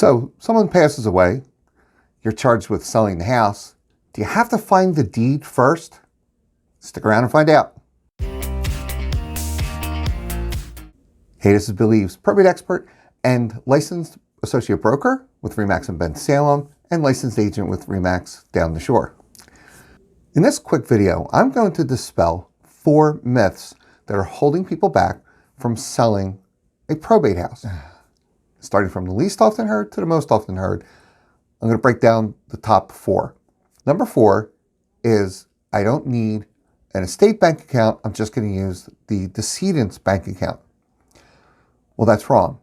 So someone passes away, you're charged with selling the house. Do you have to find the deed first? Stick around and find out. Hey, this is Bill Eaves, probate expert and licensed associate broker with RE/MAX in Bensalem and licensed agent with RE/MAX down the shore. In this quick video, I'm going to dispel 4 myths that are holding people back from selling a probate house. Starting from the least often heard to the most often heard, I'm going to break down the top 4. Number 4 is I don't need an estate bank account. I'm just going to use the decedent's bank account. Well, that's wrong.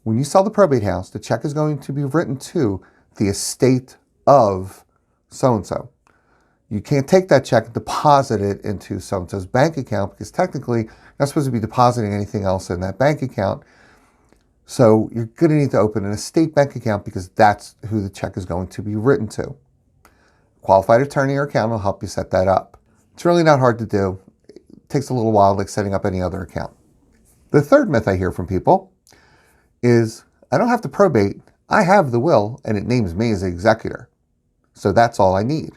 When you sell the probate house, the check is going to be written to the estate of so-and-so. You can't take that check and deposit it into so-and-so's bank account because technically you're not supposed to be depositing anything else in that bank account. So you're going to need to open an estate bank account because that's who the check is going to be written to. Qualified attorney or accountant will help you set that up. It's really not hard to do. It takes a little while, like setting up any other account. The third myth I hear from people is, I don't have to probate. I have the will and it names me as the executor. So that's all I need.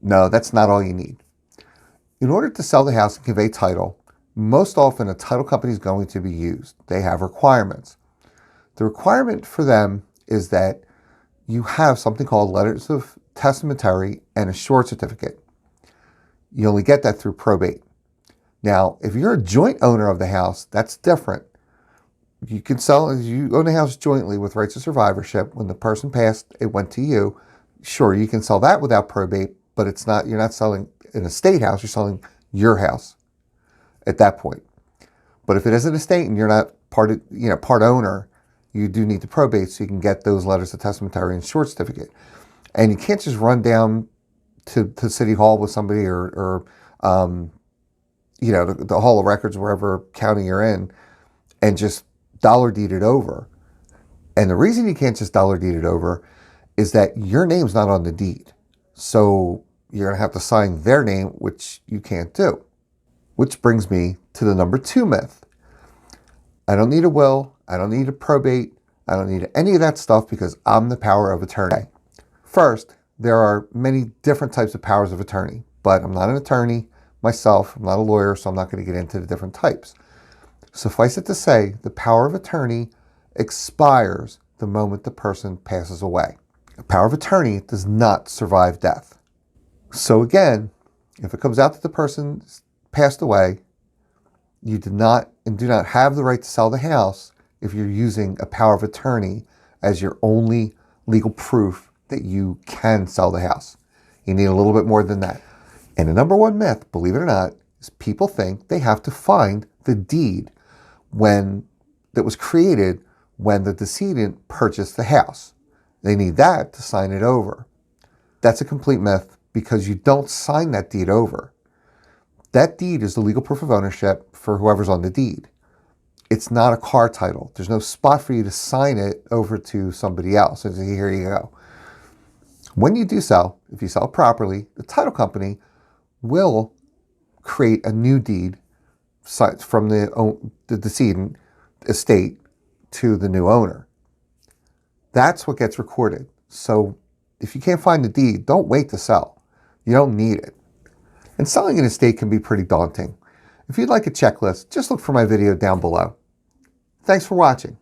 No, that's not all you need. In order to sell the house and convey title, most often a title company is going to be used. They have requirements. The requirement for them is that you have something called letters of testamentary and a short certificate. You only get that through probate. Now, if you're a joint owner of the house, that's different. You can sell, you own a house jointly with rights of survivorship. When the person passed, it went to you. Sure, you can sell that without probate, but you're not selling an estate house, you're selling your house at that point. But if it is an estate and you're not part owner, you do need to probate so you can get those letters of testamentary and short certificate. And you can't just run down to City Hall with somebody or the Hall of Records, wherever county you're in, and just dollar deed it over. And the reason you can't just dollar deed it over is that your name's not on the deed. So you're going to have to sign their name, which you can't do. Which brings me to the number 2 myth. I don't need a will. I don't need a probate. I don't need any of that stuff because I'm the power of attorney. First, there are many different types of powers of attorney, but I'm not an attorney myself. I'm not a lawyer, so I'm not going to get into the different types. Suffice it to say, the power of attorney expires the moment the person passes away. A power of attorney does not survive death. So again, if it comes out that the person passed away, you do not have the right to sell the house if you're using a power of attorney as your only legal proof that you can sell the house. You need a little bit more than that. And the number 1 myth, believe it or not, is people think they have to find the deed that was created when the decedent purchased the house. They need that to sign it over. That's a complete myth because you don't sign that deed over. That deed is the legal proof of ownership for whoever's on the deed. It's not a car title. There's no spot for you to sign it over to somebody else. And here you go. When you do sell, if you sell it properly, the title company will create a new deed from the decedent estate to the new owner. That's what gets recorded. So if you can't find the deed, don't wait to sell. You don't need it. And selling an estate can be pretty daunting. If you'd like a checklist, just look for my video down below. Thanks for watching.